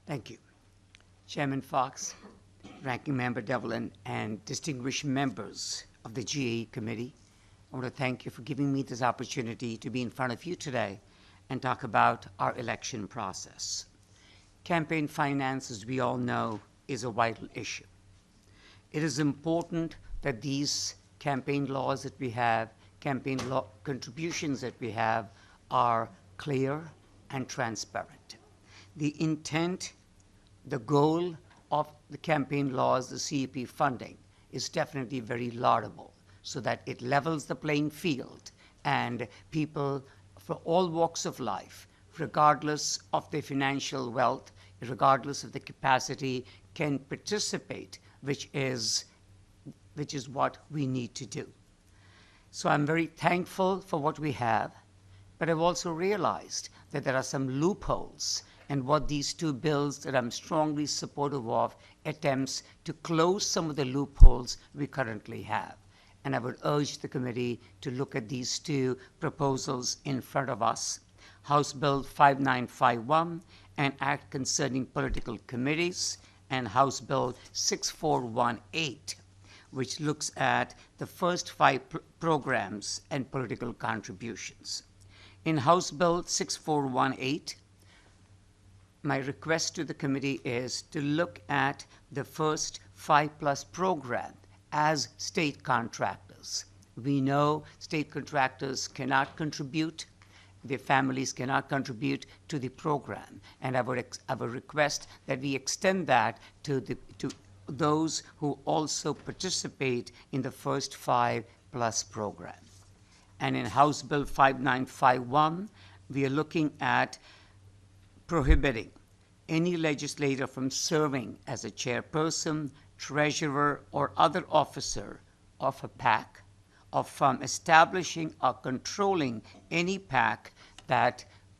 Thank you. Chairman Fox, Ranking Member Devlin, and distinguished members of the GAE Committee, I want to thank you for giving me this opportunity to be in front of you today and talk about our election process. Campaign finance, as we all know, is a vital issue. It is important that these campaign laws that we have, campaign law contributions that we have, are clear and transparent. The intent, the goal of the campaign laws, the CEP funding, is definitely very laudable, so that it levels the playing field and people for all walks of life, regardless of their financial wealth, regardless of the capacity, can participate, which is what we need to do. So I'm very thankful for what we have, but I've also realized that there are some loopholes, and what these two bills that I'm strongly supportive of attempts to close some of the loopholes we currently have. And I would urge the committee to look at these two proposals in front of us. House Bill 5951, an act concerning political committees, and House Bill 6418, which looks at the first 5 programs and political contributions. In House Bill 6418, my request to the committee is to look at the first 5+ program as state contractors. We know state contractors cannot contribute, their families cannot contribute to the program, and I would request that we extend that to those who also participate in the first 5+ program. And in House Bill 5951, we are looking at prohibiting any legislator from serving as a chairperson, treasurer, or other officer of a PAC, or from establishing or controlling any PAC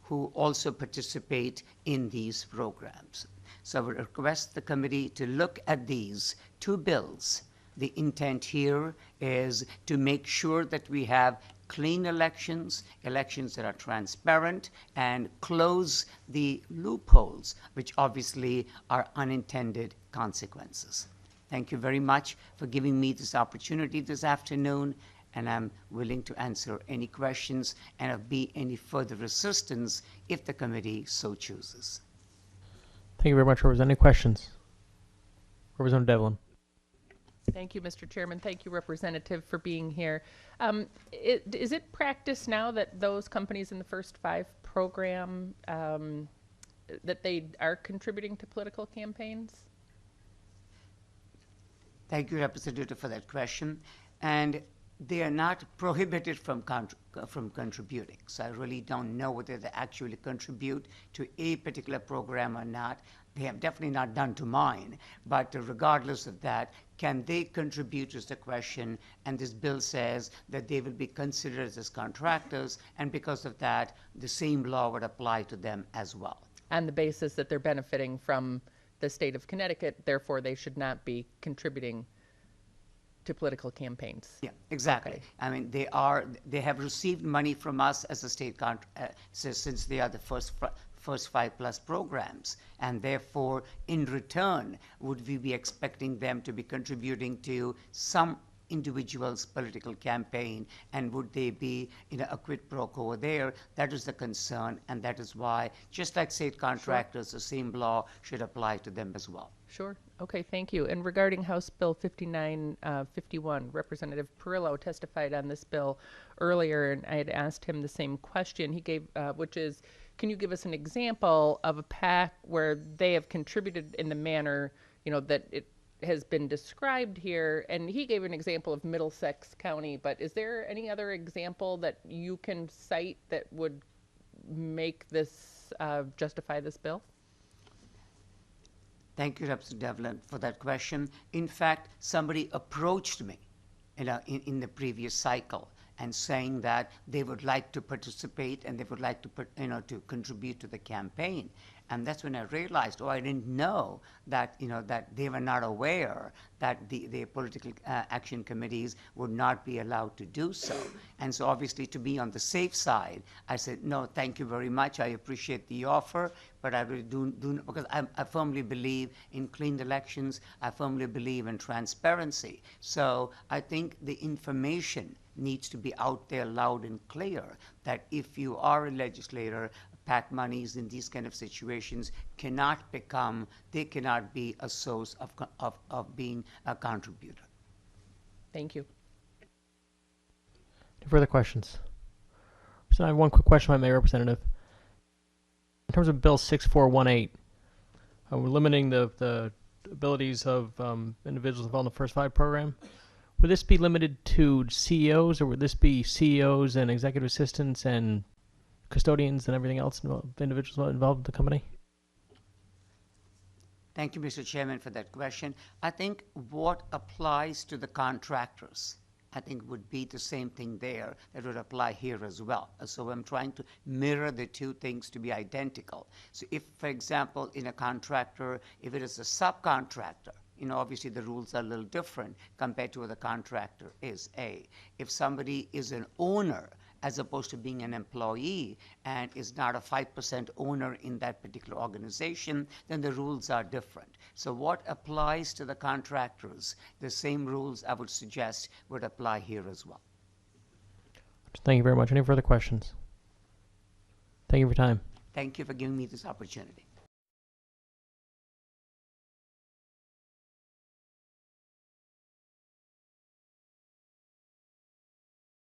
who also participate in these programs. So I would request the committee to look at these 2 bills. The intent here is to make sure that we have clean elections, elections that are transparent, and close the loopholes, which obviously are unintended consequences. Thank you very much for giving me this opportunity this afternoon, and I'm willing to answer any questions and be any further assistance if the committee so chooses. Thank you very much, Representative. Any questions? Representative Devlin. Thank you, Mr. Chairman. Thank you, Representative, for being here. Is it practice now that those companies in the first 5 program, that they are contributing to political campaigns? Thank you, Representative, for that question. And they are not prohibited from contributing. So I really don't know whether they actually contribute to a particular program or not. They have definitely not done to mine. But regardless of that, can they contribute is the question. And this bill says that they will be considered as contractors. And because of that, the same law would apply to them as well. On the basis that they're benefiting from the state of Connecticut, therefore they should not be contributing to political campaigns. Yeah, exactly. Okay. I mean, they have received money from us as a state since they are the first 5+ programs, and therefore, in return, would we be expecting them to be contributing to some individual's political campaign, and would they be in a quid pro quo there? That is the concern, and that is why, just like state contractors, the same law should apply to them as well. Sure. Okay, thank you. And regarding House Bill 5951, Representative Perillo testified on this bill earlier, and I had asked him the same question. He gave, which is, can you give us an example of a PAC where they have contributed in the manner, that it has been described here? And he gave an example of Middlesex County, but is there any other example that you can cite that would make this justify this bill? Thank you, Representative Devlin, for that question. In fact, somebody approached me in the previous cycle and saying that they would like to participate and they would like to, to contribute to the campaign. And that's when I realized, I didn't know that, that they were not aware that the political action committees would not be allowed to do so. And so obviously, to be on the safe side, I said, no, thank you very much. I appreciate the offer, but I really do because I firmly believe in clean elections. I firmly believe in transparency. So I think the information needs to be out there loud and clear that if you are a legislator, PAC monies in these kind of situations cannot be a source of being a contributor. Thank you. Any further questions? So I have one quick question, if I may, Representative. In terms of Bill 6418, we're limiting the abilities of individuals involved in the First Five program. Would this be limited to CEOs, or would this be CEOs and executive assistants and custodians and everything else, individuals involved in the company? Thank you, Mr. Chairman, for that question. I think what applies to the contractors, I think would be the same thing there that would apply here as well. So I'm trying to mirror the two things to be identical. So if, for example, in a contractor, if it is a subcontractor, obviously the rules are a little different compared to what the contractor is, A. If somebody is an owner, as opposed to being an employee and is not a 5% owner in that particular organization, then the rules are different. So what applies to the contractors, the same rules I would suggest would apply here as well. Thank you very much. Any further questions? Thank you for your time. Thank you for giving me this opportunity.